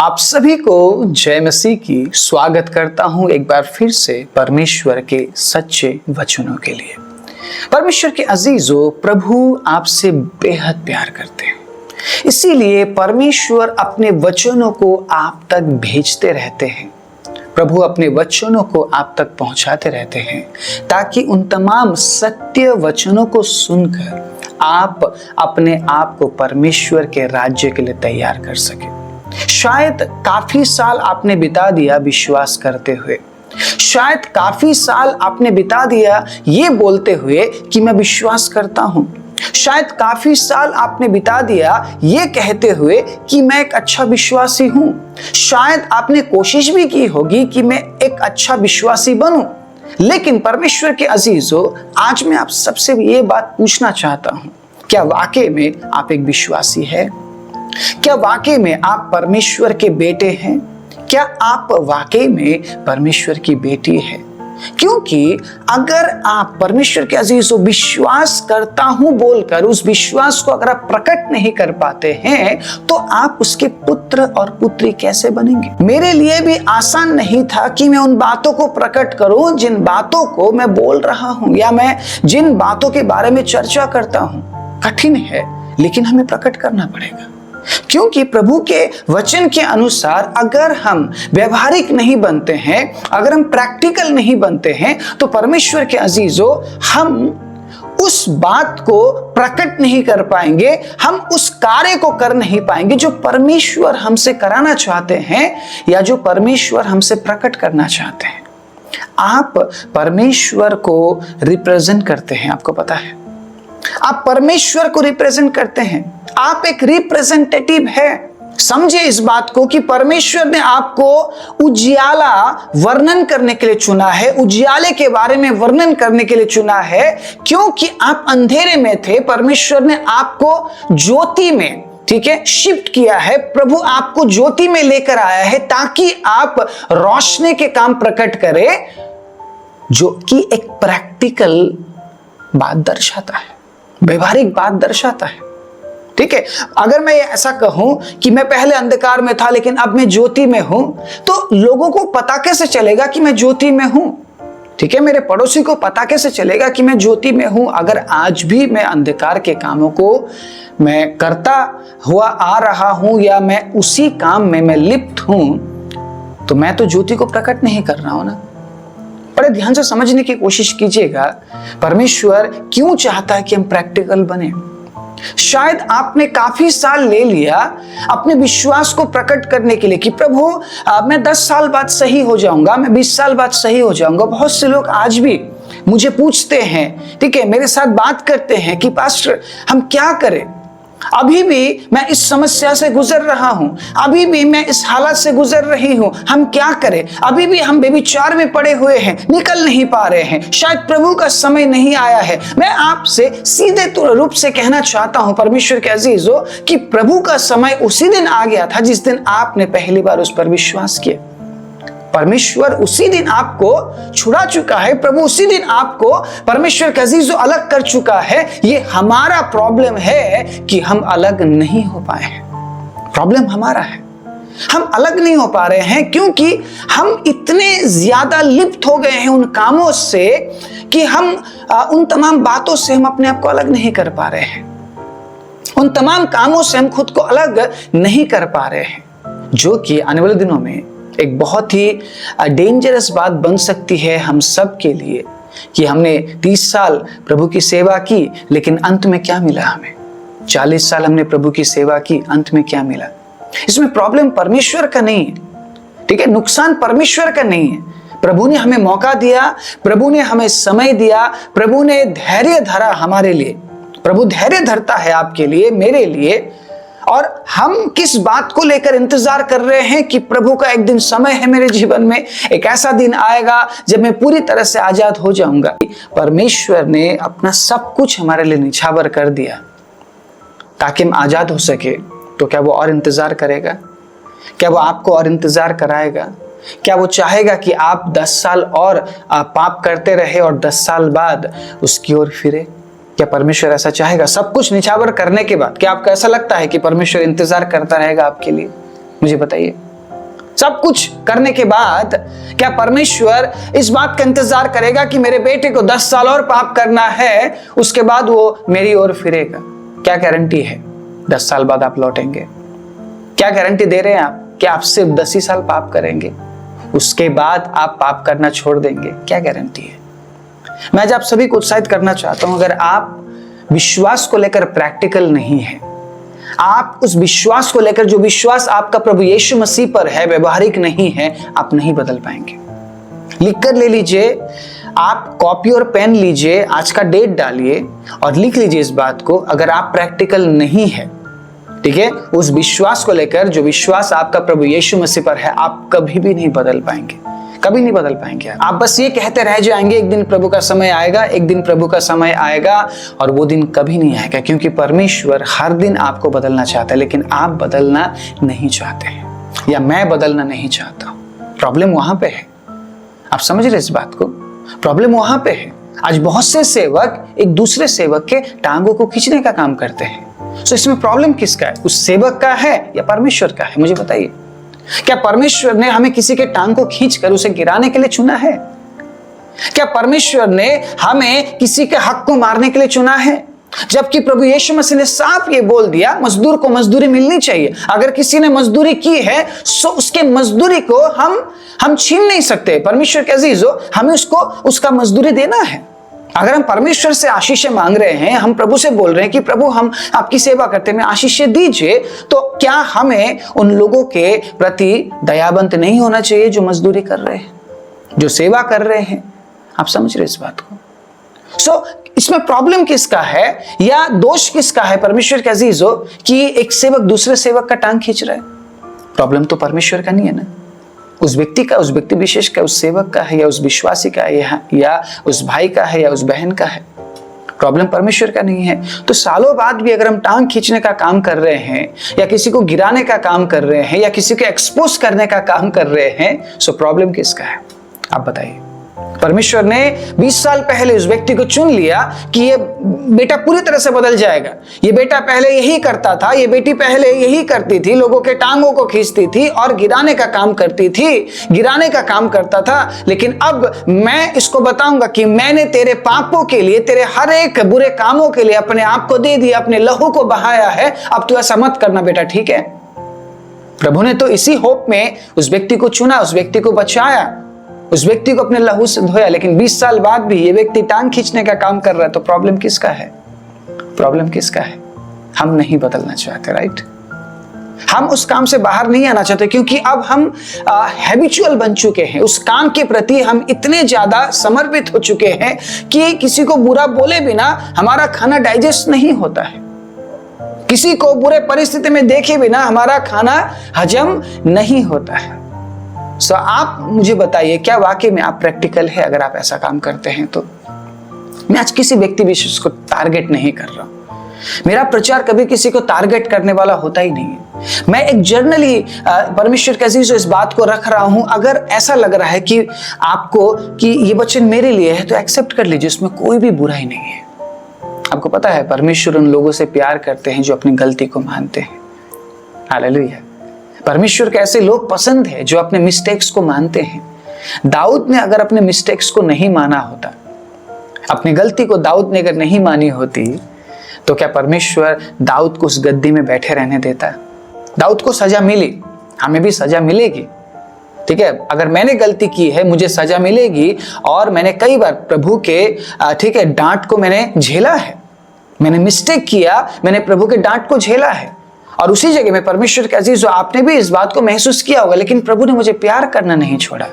आप सभी को जय मसीह की स्वागत करता हूं एक बार फिर से परमेश्वर के सच्चे वचनों के लिए। परमेश्वर के अजीजों, प्रभु आपसे बेहद प्यार करते हैं, इसीलिए परमेश्वर अपने वचनों को आप तक भेजते रहते हैं। प्रभु अपने वचनों को आप तक पहुंचाते रहते हैं ताकि उन तमाम सत्य वचनों को सुनकर आप अपने आप को परमेश्वर के राज्य के लिए तैयार कर सके। शायद काफी साल आपने बिता दिया विश्वास करते हुए, शायद काफी साल आपने बिता दिया ये बोलते हुए कि मैं विश्वास करता हूं, शायद काफी साल आपने बिता दिया ये कहते हुए कि मैं एक अच्छा विश्वासी हूं, शायद आपने कोशिश भी की होगी कि मैं एक अच्छा विश्वासी बनूं। लेकिन परमेश्वर के अजीजों, आज मैं आप सबसे ये बात पूछना चाहता हूं, क्या वाकई में आप एक विश्वासी है? क्या वाकई में आप परमेश्वर के बेटे हैं? क्या आप वाकई में परमेश्वर की बेटी है? क्योंकि अगर आप परमेश्वर के अजीजों विश्वास करता हूं बोलकर उस विश्वास को अगर आप प्रकट नहीं कर पाते हैं तो आप उसके पुत्र और पुत्री कैसे बनेंगे? मेरे लिए भी आसान नहीं था कि मैं उन बातों को प्रकट करूं जिन बातों को मैं बोल रहा हूं या मैं जिन बातों के बारे में चर्चा करता हूं। कठिन है, लेकिन हमें प्रकट करना पड़ेगा, क्योंकि प्रभु के वचन के अनुसार अगर हम व्यवहारिक नहीं बनते हैं, अगर हम प्रैक्टिकल नहीं बनते हैं तो परमेश्वर के अजीजों, हम उस बात को प्रकट नहीं कर पाएंगे, हम उस कार्य को कर नहीं पाएंगे जो परमेश्वर हमसे कराना चाहते हैं या जो परमेश्वर हमसे प्रकट करना चाहते हैं। आप परमेश्वर को रिप्रेजेंट करते हैं, आपको पता है, आप परमेश्वर को रिप्रेजेंट करते हैं, आप एक रिप्रेजेंटेटिव है। समझे इस बात को कि परमेश्वर ने आपको उजियाला वर्णन करने के लिए चुना है, उजियाले के बारे में वर्णन करने के लिए चुना है, क्योंकि आप अंधेरे में थे। परमेश्वर ने आपको ज्योति में, ठीक है, शिफ्ट किया है। प्रभु आपको ज्योति में लेकर आया है ताकि आप रोशनी के काम प्रकट करें, जो कि एक प्रैक्टिकल बात दर्शाता है, व्यवहारिक बात दर्शाता है। ठीक है, अगर मैं ऐसा कहूं कि मैं पहले अंधकार में था लेकिन अब मैं ज्योति में हूं, तो लोगों को पता कैसे चलेगा कि मैं ज्योति में हूं? ठीक है, मेरे पड़ोसी को पता कैसे चलेगा कि मैं ज्योति में हूं? अगर आज भी मैं अंधकार के कामों को मैं करता हुआ आ रहा हूं या मैं उसी काम में मैं लिप्त हूं, तो मैं तो ज्योति को प्रकट नहीं कर रहा हूं ना। बड़े ध्यान से समझने की कोशिश कीजिएगा, परमेश्वर क्यों चाहता है कि हम प्रैक्टिकल बने। शायद आपने काफी साल ले लिया अपने विश्वास को प्रकट करने के लिए कि प्रभु मैं 10 साल बाद सही हो जाऊंगा, मैं 20 साल बाद सही हो जाऊंगा। बहुत से लोग आज भी मुझे पूछते हैं, ठीक है, मेरे साथ बात करते हैं कि पास्टर हम क्या करें, अभी भी मैं इस समस्या से गुजर रहा हूं, अभी भी मैं इस हालत से गुजर रही हूं, हम क्या करें? अभी भी हम व्यभिचार में पड़े हुए हैं, निकल नहीं पा रहे हैं, शायद प्रभु का समय नहीं आया है। मैं आपसे सीधे रूप से कहना चाहता हूं परमेश्वर के अजीजों कि प्रभु का समय उसी दिन आ गया था जिस दिन आपने पहली बार उस पर विश्वास किया। परमेश्वर उसी दिन आपको छुड़ा चुका है, प्रभु उसी दिन आपको परमेश्वर के अजीजों अलग कर चुका है। ये हमारा प्रॉब्लम है कि हम अलग नहीं हो पाए हैं। प्रॉब्लम हमारा है, हम अलग नहीं हो पा रहे हैं क्योंकि हम इतने ज्यादा लिप्त हो गए हैं उन कामों से कि हम उन तमाम बातों से हम अपने आप को अलग नहीं कर पा रहे हैं, उन तमाम कामों से हम खुद को अलग नहीं कर पा रहे हैं, जो कि आने वाले दिनों में एक बहुत ही डेंजरस बात बन सकती है हम सब के लिए कि हमने 30 साल प्रभु की सेवा की लेकिन अंत में क्या मिला हमें? 40 साल हमने प्रभु की सेवा की, अंत में क्या मिला? इसमें प्रॉब्लम परमेश्वर का नहीं है, ठीक है, नुकसान परमेश्वर का नहीं है। प्रभु ने हमें मौका दिया, प्रभु ने हमें समय दिया, प्रभु ने धैर्य धरा हमारे लिए, प्रभु धैर्य धरता है आपके लिए, मेरे लिए। और हम किस बात को लेकर इंतजार कर रहे हैं कि प्रभु का एक दिन समय है मेरे जीवन में, एक ऐसा दिन आएगा जब मैं पूरी तरह से आजाद हो जाऊंगा। परमेश्वर ने अपना सब कुछ हमारे लिए निछावर कर दिया ताकि हम आजाद हो सके। तो क्या वो और इंतजार करेगा? क्या वो आपको और इंतजार कराएगा? क्या वो चाहेगा कि आप 10 साल और पाप करते रहे और 10 साल बाद उसकी ओर फिरे? क्या परमेश्वर ऐसा चाहेगा? सब कुछ निछावर करने के बाद क्या आपको ऐसा लगता है कि परमेश्वर इंतजार करता रहेगा आपके लिए? मुझे बताइए। सब कुछ करने के बाद क्या परमेश्वर इस बात का इंतजार करेगा कि मेरे बेटे को 10 साल और पाप करना है, उसके बाद वो मेरी ओर फिरेगा? क्या गारंटी है 10 साल बाद आप लौटेंगे? क्या गारंटी दे रहे हैं आप कि आप सिर्फ 10 ही साल पाप करेंगे, उसके बाद आप पाप करना छोड़ देंगे? क्या गारंटी है? मैं आज आप सभी को उत्साहित करना चाहता हूं, अगर आप विश्वास को लेकर प्रैक्टिकल नहीं है, आप उस विश्वास को लेकर, जो विश्वास आपका प्रभु यीशु मसीह पर है, व्यवहारिक नहीं है, आप नहीं बदल पाएंगे। लिखकर ले लीजिए, आप कॉपी और पेन लीजिए, आज का डेट डालिए और लिख लीजिए इस बात को। अगर आप प्रैक्टिकल नहीं है, ठीक है, उस विश्वास को लेकर, जो विश्वास आपका प्रभु यीशु मसीह पर है, आप कभी भी नहीं बदल पाएंगे, कभी नहीं बदल पाएंगे। आप बस ये कहते रह जाएंगे एक दिन प्रभु का समय आएगा, एक दिन प्रभु का समय आएगा, और वो दिन कभी नहीं आएगा, क्योंकि परमेश्वर हर दिन आपको बदलना चाहता है, लेकिन आप बदलना नहीं चाहते हैं, या मैं बदलना नहीं चाहता। प्रॉब्लम वहां पे है। आप समझ रहे इस बात को? प्रॉब्लम वहां पे है। आज बहुत से सेवक एक दूसरे सेवक के टांगों को खींचने का काम करते हैं। तो इसमें प्रॉब्लम किसका है? उस सेवक का है या परमेश्वर का है? मुझे बताइए। क्या परमेश्वर ने हमें किसी के टांग को खींचकर उसे गिराने के लिए चुना है? क्या परमेश्वर ने हमें किसी के हक को मारने के लिए चुना है? जबकि प्रभु यीशु मसीह ने साफ ये बोल दिया, मजदूर को मजदूरी मिलनी चाहिए। अगर किसी ने मजदूरी की है तो उसके मजदूरी को हम छीन नहीं सकते। परमेश्वर के अजीजों, हमें उसको उसका मजदूरी देना है। अगर हम परमेश्वर से आशीषें मांग रहे हैं, हम प्रभु से बोल रहे हैं कि प्रभु हम आपकी सेवा करते हैं, आशीषें दीजिए, तो क्या हमें उन लोगों के प्रति दयावंत नहीं होना चाहिए जो मजदूरी कर रहे हैं, जो सेवा कर रहे हैं? आप समझ रहे इस बात को? इसमें प्रॉब्लम किसका है या दोष किसका है परमेश्वर के अजीजों कि एक सेवक दूसरे सेवक का टांग खींच रहा है? प्रॉब्लम तो परमेश्वर का नहीं है ना, उस व्यक्ति का, उस व्यक्ति विशेष का, उस सेवक का है, या उस विश्वासी का है, या उस भाई का है, या उस बहन का है। प्रॉब्लम परमेश्वर का नहीं है। तो सालों बाद भी अगर हम टांग खींचने का काम कर रहे हैं, या किसी को गिराने का काम कर रहे हैं, या किसी को एक्सपोज करने का काम कर रहे हैं, सो प्रॉब्लम किसका है? आप बताइए। परमेश्वर ने 20 साल पहले उस व्यक्ति को चुन लिया कि ये बेटा पूरी तरह से बदल जाएगा। ये बेटा पहले यही करता था, ये बेटी पहले यही करती थी, लोगों के टांगों को खींचती थी और गिराने का काम करती थी, गिराने का काम करता था। लेकिन अब मैं इसको बताऊंगा कि मैंने तेरे पापों के लिए, तेरे हर एक बुरे कामों के लिए अपने आप को दे दिया, अपने लहू को बहाया है। अब तू ऐसा मत करना बेटा, ठीक है? प्रभु ने तो इसी होप में उस व्यक्ति को चुना, उस व्यक्ति को बचाया, उस व्यक्ति को अपने लहू से धोया। लेकिन 20 साल बाद भी ये व्यक्ति टांग खींचने का काम कर रहा है। तो प्रॉब्लम किसका है? प्रॉब्लम किसका है? हम नहीं बदलना चाहते, राइट? हम उस काम से बाहर नहीं आना चाहते, क्योंकि अब हम हैबिचुअल बन चुके हैं। उस काम के प्रति हम इतने ज्यादा समर्पित हो चुके हैं कि किसी को बुरा बोले बिना हमारा खाना डाइजेस्ट नहीं होता है, किसी को बुरे परिस्थिति में देखे बिना हमारा खाना हजम नहीं होता है। सो आप मुझे बताइए, क्या वाकई में आप प्रैक्टिकल है अगर आप ऐसा काम करते हैं? तो मैं आज किसी व्यक्ति विशेष को टारगेट नहीं कर रहा हूं। मेरा प्रचार कभी किसी को टारगेट करने वाला होता ही नहीं है। मैं एक जर्नली परमेश्वर के अजीजों इस बात को रख रहा हूं। अगर ऐसा लग रहा है कि आपको कि ये वचन मेरे लिए है, तो एक्सेप्ट कर लीजिए, उसमें कोई भी बुराई नहीं है। आपको पता है परमेश्वर उन लोगों से प्यार करते हैं जो अपनी गलती को मानते हैं। हालेलुया। परमेश्वर के ऐसे लोग पसंद है जो अपने मिस्टेक्स को मानते हैं। दाऊद ने अगर अपने मिस्टेक्स को नहीं माना होता, अपनी गलती को दाऊद ने अगर नहीं मानी होती, तो क्या परमेश्वर दाऊद को उस गद्दी में बैठे रहने देता? दाऊद को सजा मिली, हमें भी सजा मिलेगी, ठीक है? अगर मैंने गलती की है मुझे सजा मिलेगी, और मैंने कई बार प्रभु के ठीक है डांट को मैंने झेला है। मैंने मिस्टेक किया, मैंने प्रभु के डांट को झेला है। और उसी जगह में परमेश्वर के अजीजों, आपने भी इस बात को महसूस किया होगा, लेकिन प्रभु ने मुझे प्यार करना नहीं छोड़ा।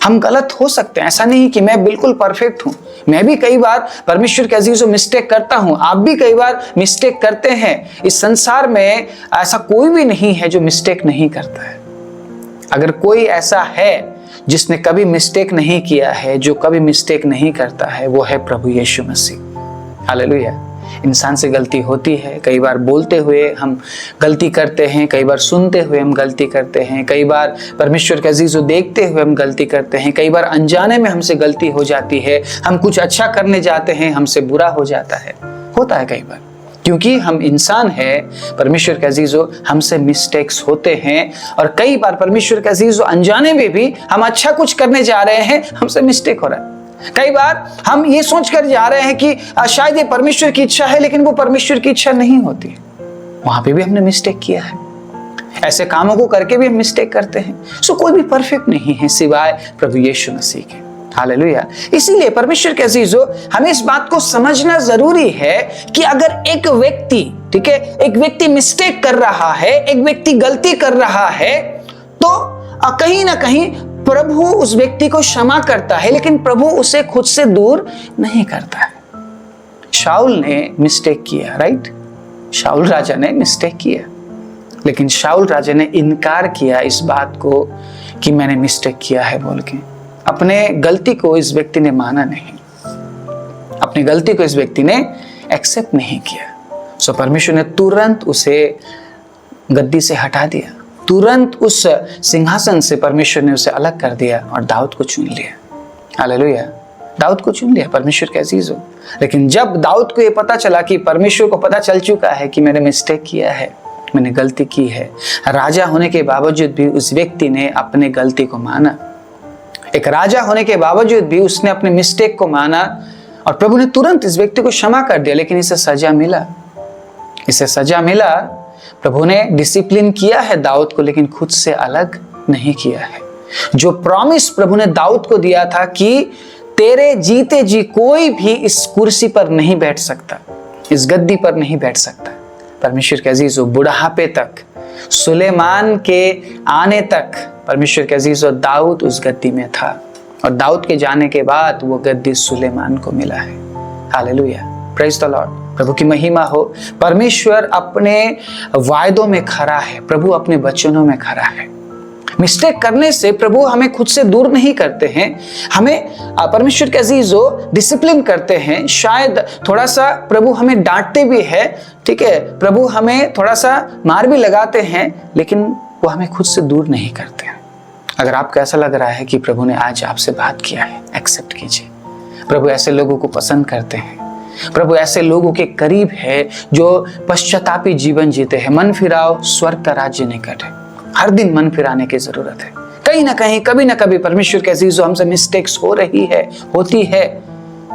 हम गलत हो सकते हैं, ऐसा नहीं कि मैं बिल्कुल परफेक्ट हूं। मैं भी कई बार परमेश्वर के अजीजों मिस्टेक करता हूं, आप भी कई बार मिस्टेक करते हैं। इस संसार में ऐसा कोई भी नहीं है जो मिस्टेक नहीं करता है। अगर कोई ऐसा है जिसने कभी मिस्टेक नहीं किया है, जो कभी मिस्टेक नहीं करता है, वो है प्रभु यीशु मसीह। हालेलुया। इंसान से गलती होती है, कई बार बोलते हुए हम गलती करते हैं, कई बार सुनते हुए हम गलती करते हैं, कई बार परमेश्वर के अजीजों देखते हुए हम गलती करते हैं, कई बार अनजाने में हमसे गलती हो जाती है। हम कुछ अच्छा करने जाते हैं, हमसे बुरा हो जाता है, होता है कई बार, क्योंकि हम इंसान हैं परमेश्वर के अजीजों, हमसे मिस्टेक्स होते हैं और कई बार परमेश्वर के अजीजों अनजाने में भी हम अच्छा कुछ करने जा रहे हैं, हमसे मिस्टेक हो रहा है। कई बार हम ये सोच कर जा रहे हैं कि शायद ये परमेश्वर की इच्छा है, लेकिन वो परमेश्वर की इच्छा नहीं होती। वहां पे भी हमने मिस्टेक किया है। ऐसे कामों को करके भी हम मिस्टेक करते हैं। सो कोई भी परफेक्ट नहीं है सिवाय प्रभु यीशु मसीह के। हालेलुया। इसीलिए परमेश्वर के अजीजों, हमें इस बात को समझना जरूरी है कि अगर एक व्यक्ति, ठीक है, एक व्यक्ति मिस्टेक कर रहा है, एक व्यक्ति गलती कर रहा है, तो कहीं ना कहीं प्रभु उस व्यक्ति को क्षमा करता है, लेकिन प्रभु उसे खुद से दूर नहीं करता है। शाऊल ने मिस्टेक किया, राइट? शाऊल राजा ने मिस्टेक किया, लेकिन शाऊल राजा ने इनकार किया इस बात को कि मैंने मिस्टेक किया है बोल के। अपने गलती को इस व्यक्ति ने माना नहीं, अपनी गलती को इस व्यक्ति ने एक्सेप्ट नहीं किया। सो परमेश्वर ने तुरंत उसे गद्दी से हटा दिया, तुरंत उस सिंहासन से परमेश्वर ने उसे अलग कर दिया और दाऊद को चुन लिया। हालेलुया। दाऊद को चुन लिया परमेश्वर के अजीजों। लेकिन जब दाऊद को यह पता चला कि परमेश्वर को पता चल चुका है कि मैंने मिस्टेक किया है, मैंने गलती की है, राजा होने के बावजूद भी उस व्यक्ति ने अपने गलती को माना। एक राजा होने के बावजूद भी उसने अपने मिस्टेक को माना और प्रभु ने तुरंत इस व्यक्ति को क्षमा कर दिया। लेकिन इसे सजा मिला, इसे सजा मिला। प्रभु ने डिसिप्लिन किया है दाऊद को, लेकिन खुद से अलग नहीं किया है। जो प्रॉमिस प्रभु ने दाऊद को दिया था कि तेरे जीते जी कोई भी इस कुर्सी पर नहीं बैठ सकता, इस गद्दी पर नहीं बैठ सकता। परमेश्वर के अजीजों, बुढ़ापे तक, सुलेमान के आने तक परमेश्वर के अजीजों दाऊद उस गद्दी में था और दाऊद के जाने के बाद वो गद्दी सुलेमान को मिला है। Hallelujah, praise the Lord. प्रभु की महिमा हो। परमेश्वर अपने वायदों में खरा है, प्रभु अपने वचनों में खरा है। मिस्टेक करने से प्रभु हमें खुद से दूर नहीं करते हैं, हमें परमेश्वर के अजीजों डिसिप्लिन करते हैं। शायद थोड़ा सा प्रभु हमें डांटते भी है, ठीक है, प्रभु हमें थोड़ा सा मार भी लगाते हैं, लेकिन वो हमें खुद से दूर नहीं करते हैं। अगर आपको ऐसा लग रहा है कि प्रभु ने आज आपसे बात किया है, एक्सेप्ट कीजिए। प्रभु ऐसे लोगों को पसंद करते हैं। प्रभु ऐसे लोगों के करीब है जो पश्चातापी जीवन जीते हैं। मन फिराओ, स्वर्ग का राज्य निकट है। हर दिन मन फिराने की जरूरत है। कहीं ना कहीं, कभी ना कभी परमेश्वर के अजीजों हमसे मिस्टेक्स हो रही है, होती है।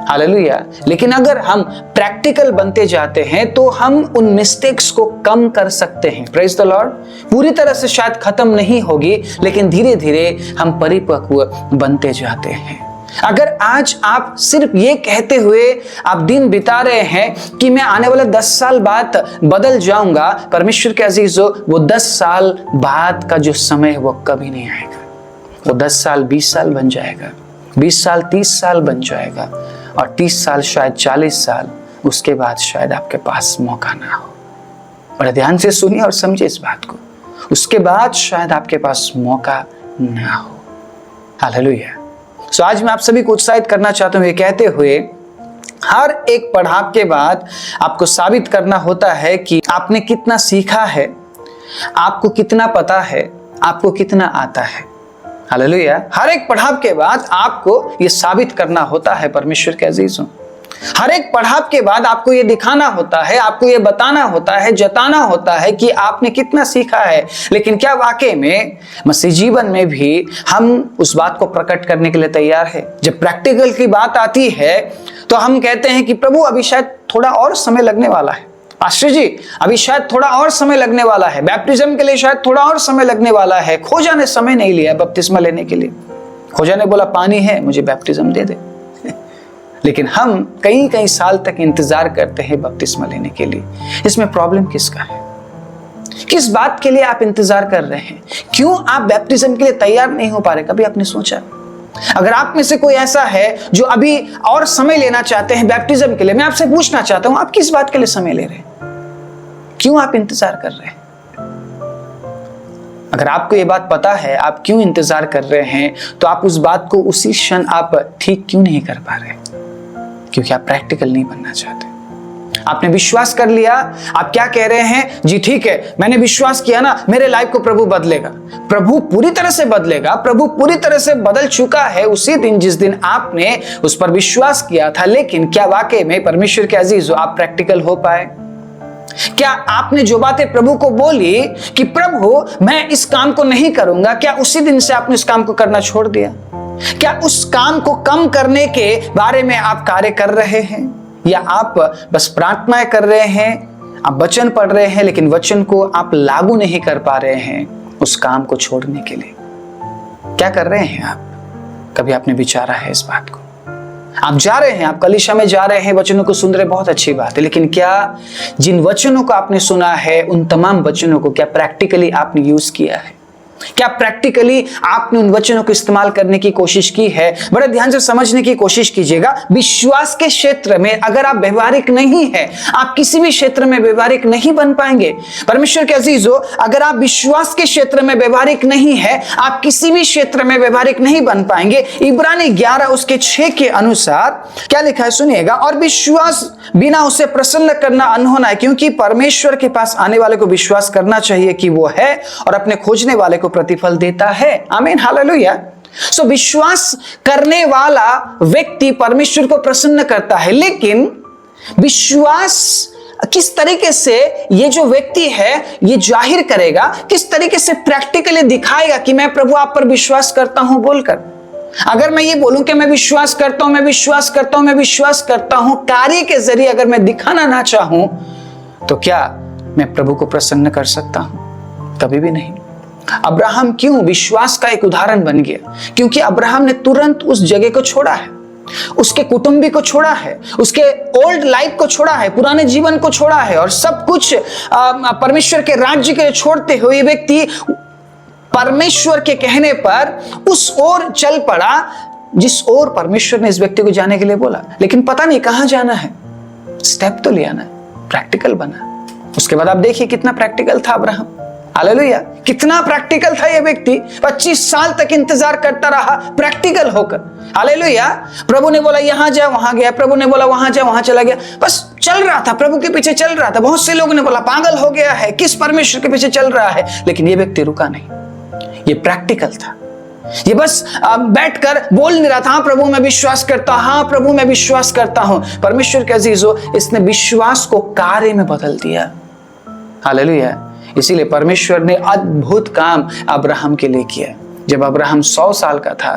हालेलुया। लेकिन अगर हम प्रैक्टिकल बनते जाते हैं तो हम उन मिस्टेक्स को कम कर सकते हैं। Praise the Lord. पूरी तरह से शायद खत्म नहीं होगी, लेकिन धीरे धीरे हम परिपक्व बनते जाते हैं। अगर आज आप सिर्फ ये कहते हुए आप दिन बिता रहे हैं कि मैं आने वाले 10 साल बाद बदल जाऊंगा, परमेश्वर के अजीजों, वो 10 साल बाद का जो समय है वो कभी नहीं आएगा। वो 10 साल 20 साल बन जाएगा, 20 साल 30 साल बन जाएगा और 30 साल शायद 40 साल। उसके बाद शायद आपके पास मौका ना हो। बड़े ध्यान से सुनिए और समझिए इस बात को। उसके बाद शायद आपके पास मौका ना हो। हालेलुया। सो आज मैं आप सभी को उत्साहित करना चाहता हूं ये कहते हुए, हर एक पड़ाव के बाद आपको साबित करना होता है कि आपने कितना सीखा है, आपको कितना पता है, आपको कितना आता है। हालेलुया। हर एक पड़ाव के बाद आपको ये साबित करना होता है परमेश्वर के अजीजों। हर एक पड़ाव के बाद आपको ये दिखाना होता है, आपको ये बताना होता है, जताना होता है कि आपने कितना सीखा है। लेकिन क्या वाकई में मसीह जीवन में भी हम उस बात को प्रकट करने के लिए तैयार है? जब प्रैक्टिकल की बात आती है तो हम कहते हैं कि प्रभु अभी शायद थोड़ा और समय लगने वाला है। पास्टर जी, अभी शायद थोड़ा और समय लगने वाला है। बैप्टिज्म के लिए शायद थोड़ा और समय लगने वाला है। खोजा ने समय नहीं लिया बपतिस्मा लेने के लिए। खोजा ने बोला पानी है, मुझे बैप्टिज्म दे दे। लेकिन हम कई कई साल तक इंतजार करते हैं बपतिस्मा लेने के लिए। इसमें प्रॉब्लम किसका है? किस बात के लिए आप इंतजार कर रहे हैं? क्यों आप बैप्टिज्म के लिए तैयार नहीं हो पा रहे? कभी आपने सोचा? अगर आप में से कोई ऐसा है जो अभी और समय लेना चाहते हैं बैप्टिज्म के लिए, मैं आपसे पूछना चाहता हूं, आप किस बात के लिए समय ले रहे हैं? क्यों आप इंतजार कर रहे हैं? अगर आपको ये बात पता है आप क्यों इंतजार कर रहे हैं, तो आप उस बात को उसी क्षण आप ठीक क्यों नहीं कर पा रहे? क्योंकि आप प्रैक्टिकल नहीं बनना चाहते। आपने विश्वास कर लिया, आप क्या कह रहे हैं? जी ठीक है, मैंने विश्वास किया ना, मेरे लाइफ को प्रभु बदलेगा। प्रभु पूरी तरह से बदलेगा। प्रभु पूरी तरह से बदल चुका है उसी दिन जिस दिन आपने उस पर विश्वास किया था। लेकिन क्या वाकई में परमेश्वर के अजीजों आप प्रैक्टिकल हो पाए? क्या आपने जो बातें प्रभु को बोली कि प्रभु मैं इस काम को नहीं करूंगा, क्या उसी दिन से आपने उस काम को करना छोड़ दिया? क्या उस काम को कम करने के बारे में आप कार्य कर रहे हैं, या आप बस प्रार्थनाएं कर रहे हैं, आप वचन पढ़ रहे हैं लेकिन वचन को आप लागू नहीं कर पा रहे हैं उस काम को छोड़ने के लिए? क्या कर रहे हैं आप? कभी आपने विचारा है इस बात को? आप जा रहे हैं, आप कलीसिया में जा रहे हैं, वचनों को सुन रहे, बहुत अच्छी बात है, लेकिन क्या जिन वचनों को आपने सुना है उन तमाम वचनों को क्या प्रैक्टिकली आपने यूज किया है? क्या प्रैक्टिकली आपने उन वचनों को इस्तेमाल करने की कोशिश की है? बड़े ध्यान से समझने की कोशिश कीजिएगा। विश्वास के क्षेत्र में अगर आप व्यवहारिक नहीं है, आप किसी भी क्षेत्र में व्यवहारिक नहीं बन पाएंगे। परमेश्वर के अजीजों, अगर आप विश्वास के क्षेत्र में व्यवहारिक नहीं है, आप किसी भी क्षेत्र में व्यवहारिक नहीं बन पाएंगे। इब्रानी 11 उसके 6 के अनुसार क्या लिखा है सुनिएगा, और विश्वास बिना उसे प्रसन्न करना अनहोना है, क्योंकि परमेश्वर के पास आने वाले को विश्वास करना चाहिए कि वो है और अपने खोजने वाले को प्रतिफल देता है। आमीन, हालेलुया। सो विश्वास करने वाला व्यक्ति परमेश्वर को प्रसन्न करता है, लेकिन विश्वास किस तरीके से ये जो व्यक्ति है ये जाहिर करेगा, किस तरीके से प्रैक्टिकली दिखाएगा कि मैं प्रभु आप पर विश्वास करता हूं बोलकर। अगर मैं ये बोलूं कि मैं विश्वास करता हूं, मैं विश्वास करता हूं, मैं विश्वास करता हूं, कार्य के जरिए अगर मैं दिखाना ना चाहूं, तो क्या मैं प्रभु को प्रसन्न कर सकता हूं? कभी भी नहीं। अब्राहम क्यों विश्वास का एक उदाहरण बन गया? क्योंकि अब्राहम ने तुरंत उस जगह को छोड़ा है, उसके कुटुंबी को छोड़ा है, उसके ओल्ड लाइफ को छोड़ा है, पुराने जीवन को छोड़ा है, और सब कुछ परमेश्वर के राज्य के लिए छोड़ते हुए व्यक्ति परमेश्वर के कहने पर उस ओर चल पड़ा जिस ओर परमेश्वर ने इस व्यक्ति को जाने के लिए बोला। लेकिन पता नहीं कहां जाना है, स्टेप तो लिया ना, प्रैक्टिकल बना। उसके बाद आप देखिए कितना प्रैक्टिकल था अब्राहम। हालेलुया, कितना प्रैक्टिकल था ये व्यक्ति। 25 साल तक इंतजार करता रहा प्रैक्टिकल होकर। हालेलुया। प्रभु ने बोला यहां जा, वहां गया, प्रभु ने बोला वहां जा, वहां चला गया, बस चल रहा था, प्रभु के पीछे चल रहा था। बहुत से लोगों ने बोला पागल हो गया है, किस परमेश्वर के पीछे चल रहा है, लेकिन ये व्यक्ति रुका नहीं। ये प्रैक्टिकल था। ये बस बैठकर बोल नहीं रहा था हाँ प्रभु मैं विश्वास करता, हाँ प्रभु मैं विश्वास करता हूं। परमेश्वर के अजीजों, इसने विश्वास को कार्य में बदल दिया। हालेलुया। इसीलिए परमेश्वर ने अद्भुत काम अब्राहम के लिए किया। जब अब्राहम 100 साल का था,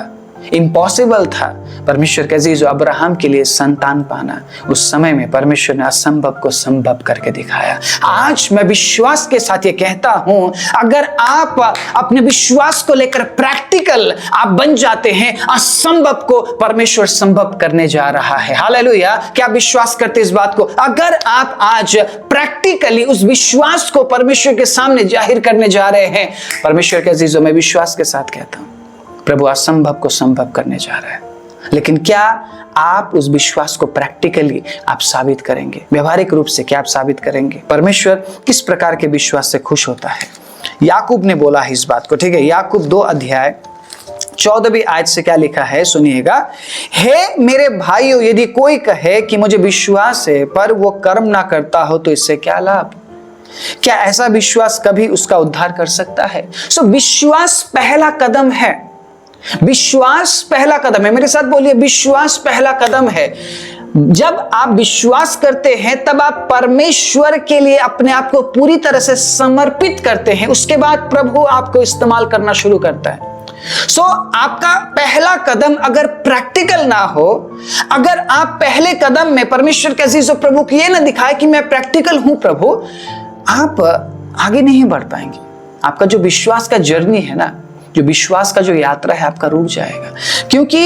इम्पॉसिबल था परमेश्वर के अजीजों अब्राहम के लिए संतान पाना। उस समय में परमेश्वर ने असंभव को संभव करके दिखाया। आज मैं विश्वास के साथ ये कहता हूं, अगर आप अपने विश्वास को लेकर प्रैक्टिकल आप बन जाते हैं, असंभव को परमेश्वर संभव करने जा रहा है। हालेलुया। क्या आप विश्वास करते इस बात को? अगर आप आज प्रैक्टिकली उस विश्वास को परमेश्वर के सामने जाहिर करने जा रहे हैं, परमेश्वर के अजीजों मैं विश्वास के साथ कहता हूं प्रभु असंभव को संभव करने जा रहा है। लेकिन क्या आप उस विश्वास को प्रैक्टिकली आप साबित करेंगे? व्यवहारिक रूप से क्या आप साबित करेंगे? परमेश्वर किस प्रकार के विश्वास से खुश होता है? याकूब ने बोला है इस बात को, ठीक है। याकूब 2 अध्याय 14वीं आयत से क्या लिखा है सुनिएगा। हे मेरे भाइयों, यदि कोई कहे कि मुझे विश्वास है पर वो कर्म ना करता हो तो इससे क्या लाभ? क्या ऐसा विश्वास कभी उसका उद्धार कर सकता है? सो विश्वास पहला कदम है। विश्वास पहला कदम है। मेरे साथ बोलिए, विश्वास पहला कदम है। जब आप विश्वास करते हैं तब आप परमेश्वर के लिए अपने आप को पूरी तरह से समर्पित करते हैं। उसके बाद प्रभु आपको इस्तेमाल करना शुरू करता है। सो आपका पहला कदम अगर प्रैक्टिकल ना हो, अगर आप पहले कदम में परमेश्वर के अजीजों प्रभु को ये ना दिखाए कि मैं प्रैक्टिकल हूं प्रभु, आप आगे नहीं बढ़ पाएंगे। आपका जो विश्वास का जर्नी है ना, जो विश्वास का जो यात्रा है, आपका रुक जाएगा। क्योंकि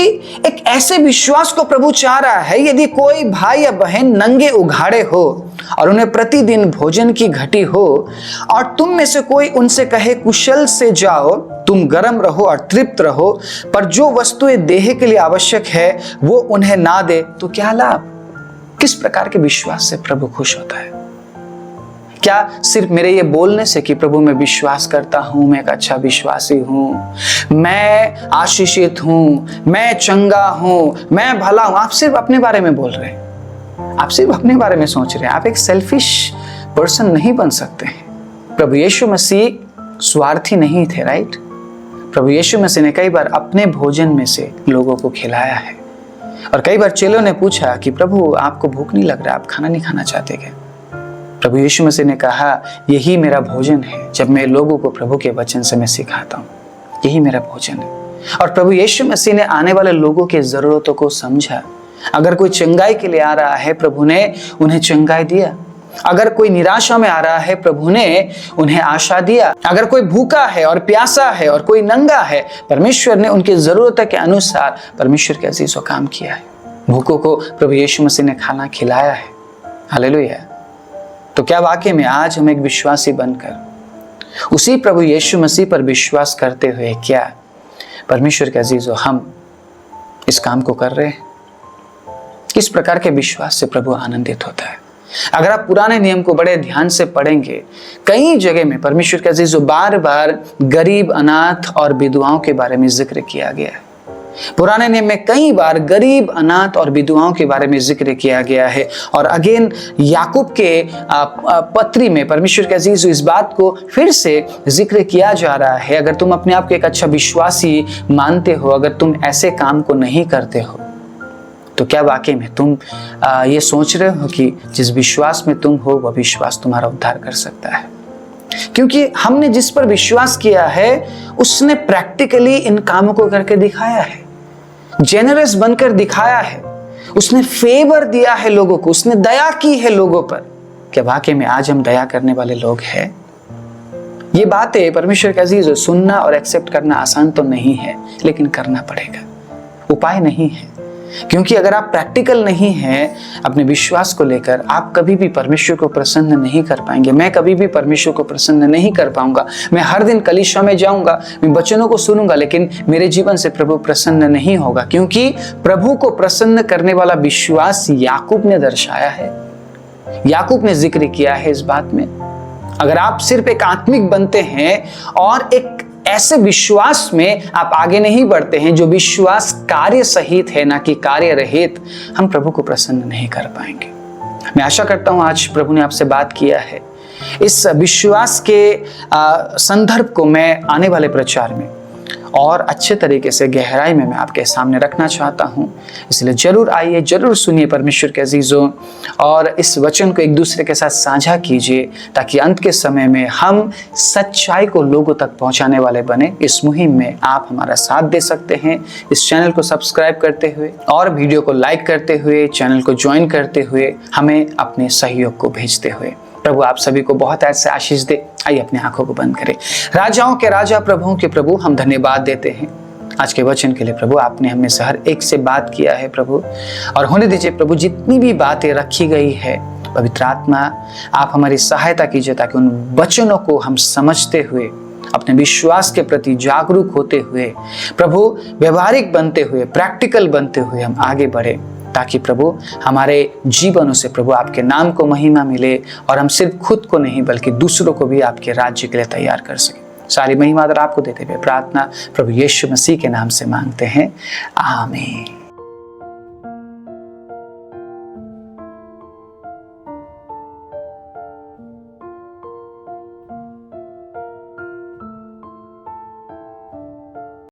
एक ऐसे विश्वास को प्रभु चाह रहा है, यदि कोई भाई या बहन नंगे उघाड़े हो और उन्हें प्रतिदिन भोजन की घटी हो, और तुम में से कोई उनसे कहे कुशल से जाओ, तुम गर्म रहो और तृप्त रहो, पर जो वस्तुएं देह के लिए आवश्यक है वो उन्हें ना दे, तो क्या लाभ? किस प्रकार के विश्वास से प्रभु खुश होता है? क्या सिर्फ मेरे ये बोलने से कि प्रभु मैं विश्वास करता हूं, मैं एक अच्छा विश्वासी हूं, मैं आशीषित हूं, मैं चंगा हूं, मैं भला हूं, आप सिर्फ अपने बारे में बोल रहे हैं, आप सिर्फ अपने बारे में सोच रहे हैं। आप एक सेल्फिश पर्सन नहीं बन सकते हैं। प्रभु यीशु मसीह स्वार्थी नहीं थे, राइट? प्रभु यीशु मसीह ने कई बार अपने भोजन में से लोगों को खिलाया है। और कई बार चेलों ने पूछा कि प्रभु आपको भूख नहीं लग रहा, आप खाना नहीं खाना चाहते क्या? प्रभु यीशु मसीह ने कहा, यही मेरा भोजन है जब मैं लोगों को प्रभु के वचन से मैं सिखाता हूँ, यही मेरा भोजन है। और प्रभु यीशु मसीह ने आने वाले लोगों की ज़रूरतों को समझा। अगर कोई चंगाई के लिए आ रहा है, प्रभु ने उन्हें चंगाई दिया। अगर कोई निराशा में आ रहा है, प्रभु ने उन्हें आशा दिया। अगर कोई भूखा है और प्यासा है और कोई नंगा है, परमेश्वर ने उनकी ज़रूरत के अनुसार परमेश्वर के अजीज़ों काम किया है। भूखों को प्रभु यीशु मसीह ने खाना खिलाया है। हालेलुया। तो क्या वाकई में आज हम एक विश्वासी बनकर उसी प्रभु यीशु मसीह पर विश्वास करते हुए क्या परमेश्वर के अजीज़ों हम इस काम को कर रहे हैं? किस प्रकार के विश्वास से प्रभु आनंदित होता है? अगर आप पुराने नियम को बड़े ध्यान से पढ़ेंगे, कई जगह में परमेश्वर के अजीज़ों बार बार गरीब, अनाथ और विधवाओं के बारे में जिक्र किया गया है। पुराने नियम में कई बार गरीब, अनाथ और विधवाओं के बारे में जिक्र किया गया है। और अगेन याकूब के पत्री में परमेश्वर के अजीज़ इस बात को फिर से जिक्र किया जा रहा है। अगर तुम अपने आप को एक अच्छा विश्वासी मानते हो, अगर तुम ऐसे काम को नहीं करते हो, तो क्या वाकई में तुम ये सोच रहे हो कि जिस विश्वास में तुम हो वह विश्वास तुम्हारा उद्धार कर सकता है? क्योंकि हमने जिस पर विश्वास किया है उसने प्रैक्टिकली इन कामों को करके दिखाया है, जेनरस बनकर दिखाया है, उसने फेवर दिया है लोगों को, उसने दया की है लोगों पर। क्या वाकई में आज हम दया करने वाले लोग हैं? ये बातें परमेश्वर के अजीज़ सुनना और एक्सेप्ट करना आसान तो नहीं है, लेकिन करना पड़ेगा, उपाय नहीं है। क्योंकि अगर आप प्रैक्टिकल नहीं हैं अपने विश्वास को लेकर, आप कभी भी परमेश्वर को प्रसन्न नहीं कर पाएंगे। मैं कभी भी परमेश्वर को प्रसन्न नहीं कर पाऊंगा। मैं हर दिन कलीसिया में जाऊंगा, मैं वचनों को सुनूंगा, लेकिन मेरे जीवन से प्रभु प्रसन्न नहीं होगा। क्योंकि प्रभु को प्रसन्न करने वाला विश्वास याकूब ने दर्शाया है, याकूब ने जिक्र किया है इस बात में। अगर आप सिर्फ एक आत्मिक बनते हैं और एक ऐसे विश्वास में आप आगे नहीं बढ़ते हैं जो विश्वास कार्य सहित है, ना कि कार्य रहित, हम प्रभु को प्रसन्न नहीं कर पाएंगे। मैं आशा करता हूं आज प्रभु ने आपसे बात किया है। इस विश्वास के संदर्भ को मैं आने वाले प्रचार में और अच्छे तरीके से गहराई में मैं आपके सामने रखना चाहता हूं। इसलिए जरूर आइए, जरूर सुनिए परमेश्वर के अजीजों, और इस वचन को एक दूसरे के साथ साझा कीजिए, ताकि अंत के समय में हम सच्चाई को लोगों तक पहुंचाने वाले बने। इस मुहिम में आप हमारा साथ दे सकते हैं, इस चैनल को सब्सक्राइब करते हुए और वीडियो को लाइक करते हुए, चैनल को ज्वाइन करते हुए, हमें अपने सहयोग को भेजते हुए। प्रभु आप सभी को बहुत ऐसे आशीष दे। आइए अपनी आंखों को बंद करें। राजाओं के राजा, प्रभुओं के प्रभु, हम धन्यवाद देते हैं आज के वचन के लिए। प्रभु आपने हमें से हर एक से बात किया है प्रभु, और होने दीजिए प्रभु जितनी भी बातें रखी गई है, पवित्र आत्मा आप हमारी सहायता कीजिए, ताकि उन वचनों को हम समझते हुए, अपने विश्वास के प्रति जागरूक होते हुए, प्रभु व्यवहारिक बनते हुए, प्रैक्टिकल बनते हुए हम आगे बढ़े, ताकि प्रभु हमारे जीवनों से प्रभु आपके नाम को महिमा मिले, और हम सिर्फ खुद को नहीं बल्कि दूसरों को भी आपके राज्य के लिए तैयार कर सकें। सारी महिमा आपको देते हुए प्रार्थना प्रभु यीशु मसीह के नाम से मांगते हैं, आमीन।